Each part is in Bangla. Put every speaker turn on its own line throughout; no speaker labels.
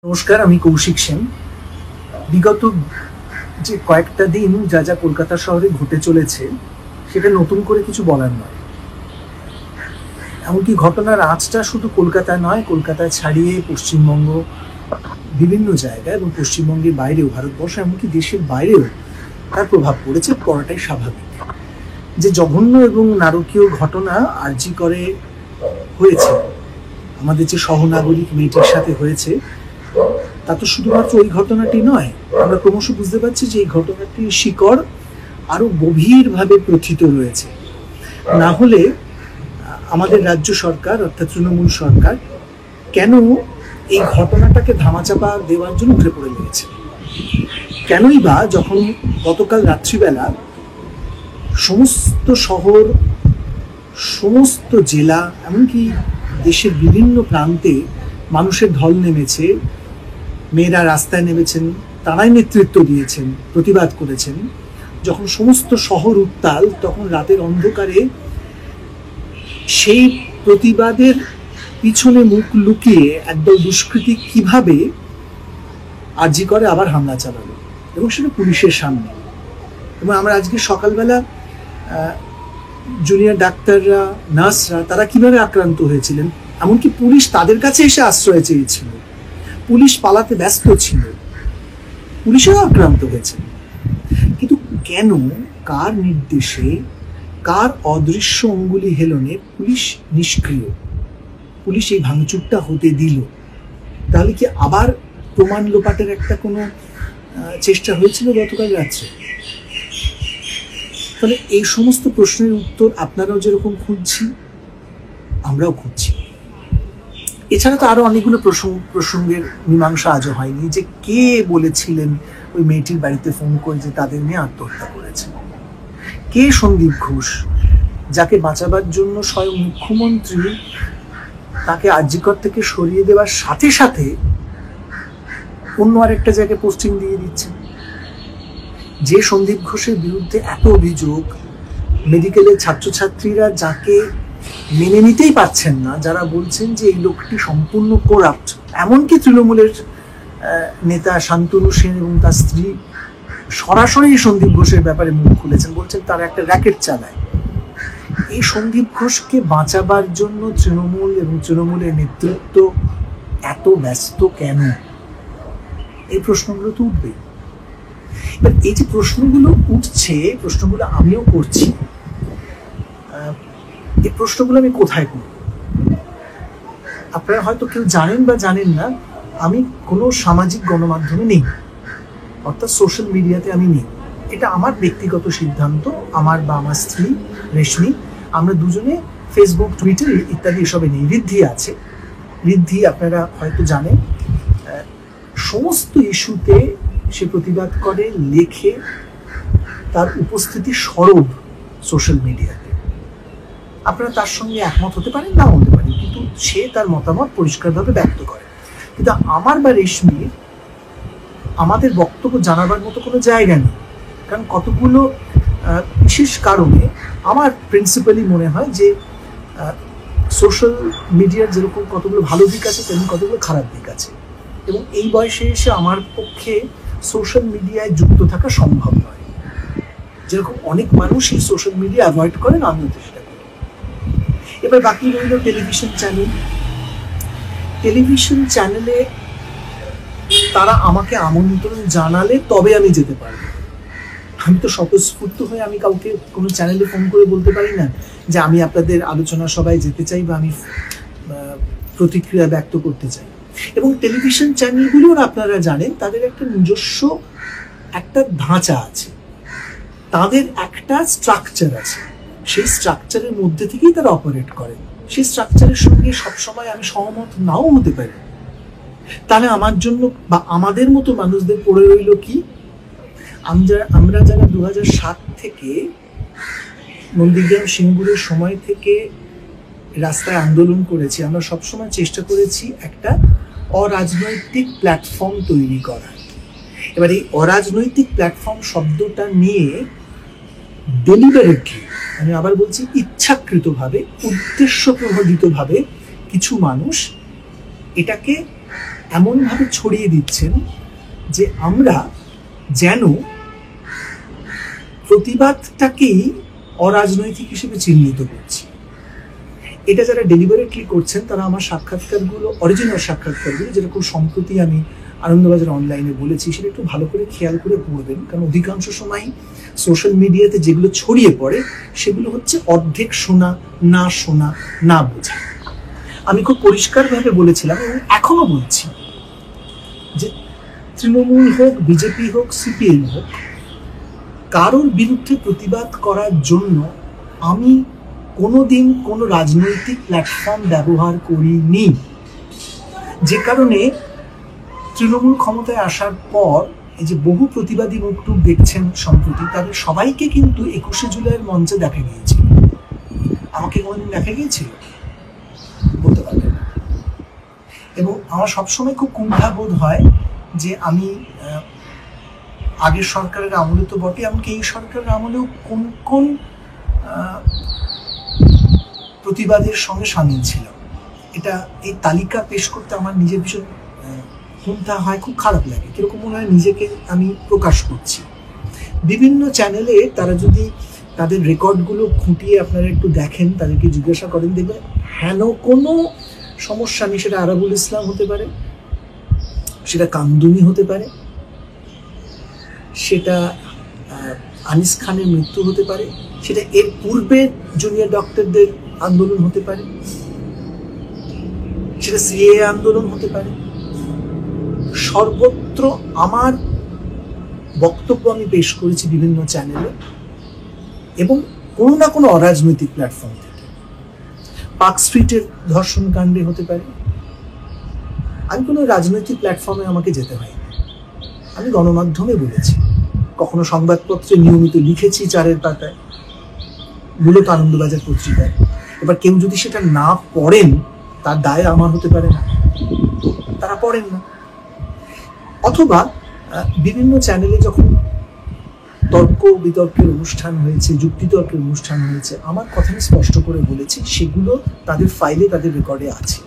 নমস্কার, আমি কৌশিক সেন। বিগত যে কয়েকটা দিন যা যা কলকাতা শহরে ঘটে চলেছে সেটা নতুন করে কিছু বলার নয়। এমনকি ঘটনার আঁচটা শুধু কলকাতায় নয়, কলকাতায় ছাড়িয়ে পশ্চিমবঙ্গ, বিভিন্ন জায়গায় এবং পশ্চিমবঙ্গের বাইরেও, ভারতবর্ষ এমনকি দেশের বাইরেও তার প্রভাব পড়াটাই স্বাভাবিক। যে জঘন্য এবং নারকীয় ঘটনা আরজি করে হয়েছে, আমাদের যে সহনাগরিক মেয়েটির সাথে হয়েছে, তা তো শুধুমাত্র ওই ঘটনাটি নয়। আমরা ক্রমশ বুঝতে পারছি যে এই ঘটনাটির শিকড় আরো গভীরভাবে প্রথিত রয়েছে। না হলে আমাদের রাজ্য সরকার অর্থাৎ তৃণমূল সরকার কেন এই ঘটনাটাকে ধামাচাপা দেওয়ার জন্য উঠে পড়ে লেগেছে? কেনই বা যখন গতকাল রাত্রিবেলা সমস্ত শহর, সমস্ত জেলা, এমনকি দেশের বিভিন্ন প্রান্তে মানুষের ঢল নেমেছে, মেয়েরা রাস্তায় নেমেছেন, তারাই নেতৃত্ব দিয়েছেন, প্রতিবাদ করেছেন, যখন সমস্ত শহর উত্তাল, তখন রাতের অন্ধকারে সেই প্রতিবাদের পিছনে মুখ লুকিয়ে একদল দুষ্কৃতী কিভাবে আরজি করে আবার হামলা চালালো, এবং সেটা পুলিশের সামনে। এবং আমরা আজকে সকালবেলা জুনিয়র ডাক্তাররা, নার্সরা, তারা কিভাবে আক্রান্ত হয়েছিলেন, এমনকি পুলিশ তাদের কাছে এসে আশ্রয় চেয়েছিল, পুলিশ পালাতে ব্যস্ত ছিল, পুলিশেরও আক্রান্ত হয়েছে। কিন্তু কেন, কার নির্দেশে, কার অদৃশ্য অঙ্গুলি হেলনে পুলিশ নিষ্ক্রিয়? পুলিশ এই ভাঙচুরটা হতে দিল। তাহলে কি আবার প্রমাণ লোপাটের একটা কোনো চেষ্টা হয়েছিল গতকাল রাত্রে? তাহলে এই সমস্ত প্রশ্নের উত্তর আপনারাও যেরকম খুঁজছি, আমরাও খুঁজছি। এছাড়া তো আরো অনেকগুলো প্রসঙ্গের মীমাংসা আজও হয়নি। যে কে বলেছিলেন ওই মেয়েটির বাড়িতে ফোন করে যে তাদের মেয়ে আত্মহত্যা করেছে? কে সন্দীপ ঘোষ, যাকে বাঁচাবার জন্য স্বয়ং মুখ্যমন্ত্রী তাকে আরজিকর থেকে সরিয়ে দেওয়ার সাথে সাথে অন্য আরেকটা জায়গায় পোস্টিং দিয়ে দিচ্ছেন? যে সন্দীপ ঘোষের বিরুদ্ধে এত অভিযোগ, মেডিকেলের ছাত্রছাত্রীরা যাকে মেনে নিতেই পারছেন না, যারা বলছেন যে এই লোকটি সম্পূর্ণ করাপ্ট, এমনকি তৃণমূলের নেতা শান্তনু সেন এবং তার স্ত্রী সরাসরি সন্দীপ ঘোষের ব্যাপারে মুখ খুলেছেন, বলছেন তারা একটা র্যাকেট চালায়। এই সন্দীপ ঘোষকে বাঁচাবার জন্য তৃণমূল এবং তৃণমূলের নেতৃত্ব এত ব্যস্ত কেন? এই প্রশ্নগুলো তো উঠবেই। এবার এই যে প্রশ্নগুলো উঠছে, প্রশ্নগুলো আমিও করছি, এই প্রশ্নগুলো আমি কোথায় করব? আপনারা হয়তো কেউ জানেন বা জানেন না, আমি কোনো সামাজিক গণমাধ্যমে নেই, অর্থাৎ সোশ্যাল মিডিয়াতে আমি নেই। এটা আমার ব্যক্তিগত সিদ্ধান্ত। আমার বা আমার স্ত্রী রেশমি, আমরা দুজনে ফেসবুক, টুইটার ইত্যাদি এসবে নেই। ঋদ্ধি আছে, ঋদ্ধি আপনারা হয়তো জানেন, সমস্ত ইস্যুতে সে প্রতিবাদ করে, লেখে, তার উপস্থিতি সরব সোশ্যাল মিডিয়াতে। আপনারা তার সঙ্গে একমত হতে পারেন, নাও হতে পারেন, কিন্তু সে তার মতামত পরিষ্কারভাবে ব্যক্ত করে। কিন্তু আমার বা রেশমির আমাদের বক্তব্য জানাবার মতো কোনো জায়গা নেই, কারণ কতগুলো বিশেষ কারণে আমার প্রিন্সিপালি মনে হয় যে সোশ্যাল মিডিয়ার যেরকম কতগুলো ভালো দিক আছে, তেমনি কতগুলো খারাপ দিক আছে, এবং এই বয়সে এসে আমার পক্ষে সোশ্যাল মিডিয়ায় যুক্ত থাকা সম্ভব নয়। যেরকম অনেক মানুষ এই সোশ্যাল মিডিয়া অ্যাভয়েড করেন, আমিও চেষ্টা করি। এবার বাকি রইল টেলিভিশন চ্যানেল। টেলিভিশন চ্যানেলে তারা আমাকে আমন্ত্রণ জানালে তবে আমি যেতে পারবো। আমি তো স্বতঃস্ফূর্ত হয়ে আমি কাউকে কোনো চ্যানেলে ফোন করে বলতে পারি না যে আমি আপনাদের আলোচনা সভায় যেতে চাই বা আমি প্রতিক্রিয়া ব্যক্ত করতে চাই। এবং টেলিভিশন চ্যানেলগুলোর আপনারা জানেন, তাদের একটা নিজস্ব একটা ধাঁচা আছে, তাদের একটা স্ট্রাকচার আছে। সেই স্ট্রাকচারের মধ্যে থেকেই তারা অপারেট করেন। সেই স্ট্রাকচারের সঙ্গে সবসময় আমি সহমত নাও হতে পারি। তাহলে আমার জন্য বা আমাদের মতো মানুষদের পড়ে রইল কি? আমরা যারা 2007 থেকে নন্দীগ্রাম সিঙ্গুরের সময় থেকে রাস্তায় আন্দোলন করেছি, আমরা সবসময় চেষ্টা করেছি একটা অরাজনৈতিক প্ল্যাটফর্ম তৈরি করার। এবার এই অরাজনৈতিক প্ল্যাটফর্ম শব্দটা নিয়ে ডেলিবারেটলি, আমি আবার বলছি ইচ্ছাকৃতভাবে, উদ্দেশ্য প্রণোদিতভাবে কিছু মানুষ এটাকে এমনভাবে ছড়িয়ে দিচ্ছেন যে আমরা যেন প্রতিবাদটাকেই অরাজনৈতিক হিসেবে চিহ্নিত করছি। এটা যারা ডেলিভারেটলি করছেন তারা আমার সাক্ষাৎকারগুলো, অরিজিনাল সাক্ষাৎকারগুলো, যেরকম সম্প্রতি আমি আনন্দবাজার অনলাইনে বলেছি, সেটা একটু ভালো করে খেয়াল করে পড়বেন, কারণ অধিকাংশ সময় সোশ্যাল মিডিয়াতে যেগুলো ছড়িয়ে পড়ে সেগুলো হচ্ছে অর্ধেক শোনা, না শোনা, না বোঝা। আমি খুব পরিষ্কারভাবে বলেছিলাম এবং এখনো বলছি যে তৃণমূল হোক, বিজেপি হোক, সিপিএম হোক, কারোর বিরুদ্ধে প্রতিবাদ করার জন্য আমি কোনোদিন কোনো রাজনৈতিক প্ল্যাটফর্ম ব্যবহার করিনি। যে কারণে তৃণমূল ক্ষমতায় আসার পর এই যে বহু প্রতিবাদী মুখটুক দেখছেন সম্প্রতি, তাদের সবাইকে কিন্তু 21শে জুলাইয়ের মঞ্চে দেখা গিয়েছিল। আমাকে কোনোদিন দেখা গিয়েছিল বলতে পারবেন না। এবং আমার সবসময় খুব কুণ্ঠাবোধ হয় যে আমি আগের সরকারের আমলে তো বটে, এমনকি এই সরকারের আমলেও কোন কোন প্রতিবাদের সঙ্গে সামিল ছিল। এটা এই তালিকা পেশ করতে আমার নিজের ভীষণ কুণ্ঠা হয়, খুব খারাপ লাগে, কিরকম মনে হয় নিজেকে আমি প্রকাশ করছি। বিভিন্ন চ্যানেলে তারা যদি তাদের রেকর্ডগুলো খুঁটিয়ে আপনারা একটু দেখেন, তাদেরকে জিজ্ঞাসা করেন, দেখবেন হেন কোনো সমস্যা নেই। সেটা আরাবুল ইসলাম হতে পারে, সেটা কামদুনি হতে পারে, সেটা আনিস খানের মৃত্যু হতে পারে, সেটা এর পূর্বে জুনিয়র ডক্টরদের আন্দোলন হতে পারে, সেটা সিএএ আন্দোলন হতে পারে। সর্বত্র আমার বক্তব্য আমি পেশ করেছি বিভিন্ন চ্যানেলে এবং কোনো না কোনো অরাজনৈতিক প্ল্যাটফর্ম থেকে। পার্ক স্ট্রিটের ধর্ষণ কাণ্ডে হতে পারে, আমি কোনো রাজনৈতিক প্ল্যাটফর্মে আমাকে যেতে হয়নি, আমি গণমাধ্যমে বলেছি, কখনো সংবাদপত্রে নিয়মিত লিখেছি 4-এর পাতায়, মূলত আনন্দবাজার পত্রিকায়। এবার কেউ যদি সেটা না পড়েন তার দায় আমার হতে পারে না, তারা পড়েন না। অথবা বিভিন্ন চ্যানেলে যখন তর্ক বিতর্কের অনুষ্ঠান হয়েছে, যুক্তিতর্কের অনুষ্ঠান হয়েছে, আমার কথা আমি স্পষ্ট করে বলেছি, সেগুলো তাদের ফাইলে, তাদের রেকর্ডে আছে।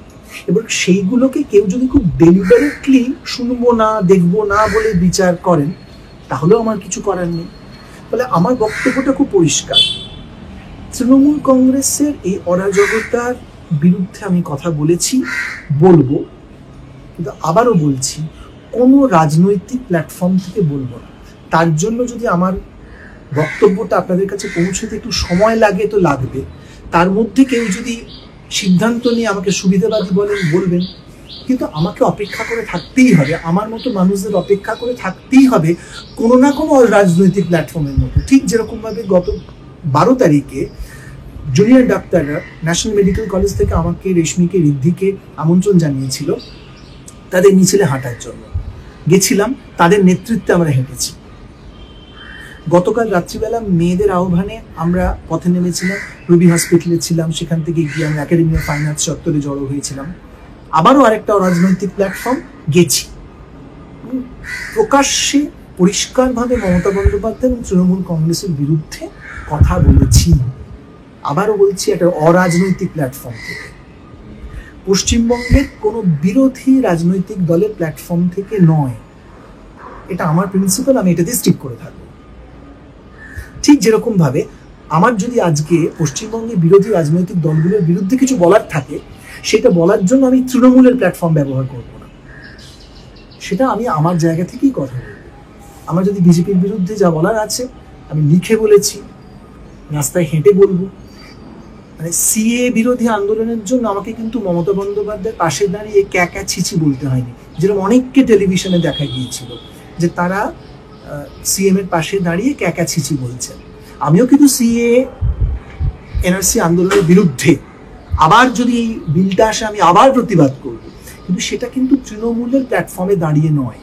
এবার সেইগুলোকে কেউ যদি খুব ডেলিভারেটলি শুনবো না, দেখবো না বলে বিচার করেন, তাহলেও আমার কিছু করার নেই। ফলে আমার বক্তব্যটা খুব পরিষ্কার, তৃণমূল কংগ্রেসের এই অরাজকতার বিরুদ্ধে আমি কথা বলেছি, বলবো, কিন্তু আবারও বলছি কোনো রাজনৈতিক প্ল্যাটফর্ম থেকে বলবো না। তার জন্য যদি আমার বক্তব্যটা আপনাদের কাছে পৌঁছতে একটু সময় লাগে তো লাগবে। তার মধ্যে কেউ যদি সিদ্ধান্ত নিয়ে আমাকে সুবিধাবাদী বলবেন, কিন্তু আমাকে অপেক্ষা করে থাকতেই হবে, আমার মতো মানুষদের অপেক্ষা করে থাকতেই হবে কোনো না কোনো রাজনৈতিক প্ল্যাটফর্মের মতো। ঠিক যেরকমভাবে গত 12 তারিখে জুনিয়র ডাক্তাররা ন্যাশনাল মেডিকেল কলেজ থেকে আমাকে, রেশমিকে, ঋদ্ধিকে আমন্ত্রণ জানিয়েছিল তাদের মিছিলে হাঁটার জন্য। গেছিলাম, তাদের নেতৃত্বে আমরা হেঁটেছি। গতকাল রাত্রিবেলা মেয়েদের আহ্বানে আমরা পথে নেমেছিলাম, রুবি হসপিটালে ছিলাম, সেখান থেকে গিয়ে আমি একাডেমি অফ ফাইন আর্টস চত্বরে জড়ো হয়েছিলাম। আবারও আরেকটা রাজনৈতিক প্ল্যাটফর্ম গেছি, প্রকাশ্যে পরিষ্কারভাবে মমতা বন্দ্যোপাধ্যায় এবং তৃণমূল কংগ্রেসের বিরুদ্ধে কথা বলেছি। আবারও বলছি, একটা অরাজনৈতিক প্ল্যাটফর্ম থেকে, পশ্চিমবঙ্গের কোনো বিরোধী রাজনৈতিক দলের প্ল্যাটফর্ম থেকে নয়। এটা আমার প্রিন্সিপাল, আমি এটাতে স্টিক করে থাকবো। ঠিক যেরকম ভাবে আমার যদি আজকে পশ্চিমবঙ্গের বিরোধী রাজনৈতিক দলগুলোর বিরুদ্ধে কিছু বলার থাকে, সেটা বলার জন্য আমি তৃণমূলের প্ল্যাটফর্ম ব্যবহার করবো না, সেটা আমি আমার জায়গা থেকেই কথা বলবো। আমার যদি বিজেপির বিরুদ্ধে যা বলার আছে আমি লিখে বলেছি, রাস্তায় হেঁটে বলবো। মানে সিএ বিরোধী আন্দোলনের জন্য আমাকে কিন্তু মমতা বন্দ্যোপাধ্যায়ের পাশে দাঁড়িয়ে ক্যাকা ছিচি বলতে হয়নি, যেরকম অনেককে টেলিভিশনে দেখা গিয়েছিল যে তারা সিএম এর পাশে দাঁড়িয়ে ক্যাকা ছিচি বলছেন। আমিও কিন্তু সিএ এনআরসি আন্দোলনের বিরুদ্ধে, আবার যদি এই বিলটা আসে আমি আবার প্রতিবাদ করব, কিন্তু সেটা কিন্তু তৃণমূলের প্ল্যাটফর্মে দাঁড়িয়ে নয়,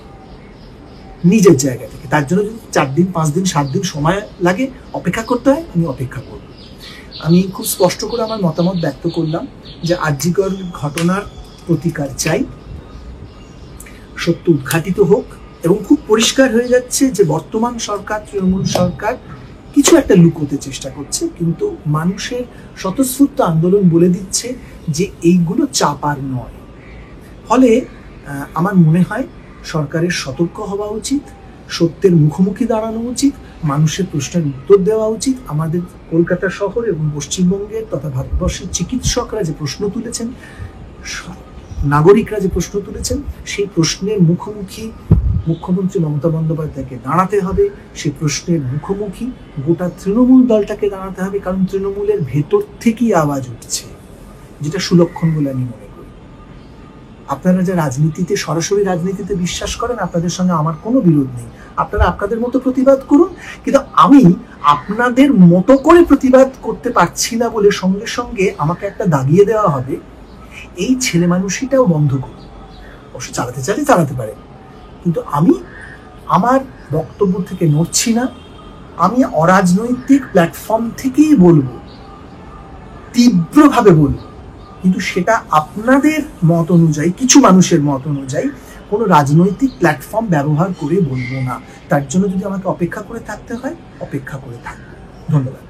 নিজের জায়গা থেকে। তার জন্য যদি 4 দিন, 5 দিন, 7 দিন সময় লাগে, অপেক্ষা করতে হয়, আমি অপেক্ষা করব। আমি খুব স্পষ্ট করে আমার মতামত ব্যক্ত করলাম যে আরজিকর ঘটনার প্রতিকার চাই, সত্য উদ্ঘাটিত হোক, এবং খুব পরিষ্কার হয়ে যাচ্ছে যে বর্তমান সরকার, তৃণমূল সরকার কিছু একটা লুকোতে চেষ্টা করছে, কিন্তু মানুষের স্বতঃস্ফূর্ত আন্দোলন বলে দিচ্ছে যে এইগুলো চাপার নয়। ফলে আমার মনে হয় সরকারের সতর্ক হওয়া উচিত, সত্যের মুখোমুখি দাঁড়ানো উচিত, মানুষের প্রশ্নের উত্তর দেওয়া উচিত। আমাদের কলকাতা শহর এবং পশ্চিমবঙ্গের তথা ভারতবর্ষের চিকিৎসকরা যে প্রশ্ন তুলেছেন, নাগরিকরা যে প্রশ্ন তুলেছেন, সেই প্রশ্নের মুখোমুখি মুখ্যমন্ত্রী মমতা বন্দ্যোপাধ্যায়কে দাঁড়াতে হবে। সেই প্রশ্নের মুখোমুখি গোটা তৃণমূল দলটাকে দাঁড়াতে হবে, কারণ তৃণমূলের ভেতর থেকেই আওয়াজ উঠছে, যেটা সুলক্ষণ বলে আমি মনে করি। আপনারা যে রাজনীতিতে, সরাসরি রাজনীতিতে বিশ্বাস করেন, আপনাদের সঙ্গে আমার কোনো বিরোধ নেই। আপনারা আপনাদের মতো প্রতিবাদ করুন, কিন্তু আমি আপনাদের মতো করে প্রতিবাদ করতে পারছি না বলে সঙ্গে সঙ্গে আমাকে একটা দাগিয়ে দেওয়া হবে, এই ছেলে মানুষটাও বন্ধ করুন। অবশ্য চালাতে চাইলে চালাতে পারে, কিন্তু আমি আমার বক্তব্য থেকে নড়ছি না। আমি অরাজনৈতিক প্ল্যাটফর্ম থেকেই বলবো, তীব্রভাবে বলবো, কিন্তু সেটা আপনাদের মত অনুযায়ী, কিছু মানুষের মত অনুযায়ী কোনো রাজনৈতিক প্ল্যাটফর্ম ব্যবহার করে বলবো না। তার জন্য যদি আমাকে অপেক্ষা করে থাকতে হয়, অপেক্ষা করে থাকবো। ধন্যবাদ।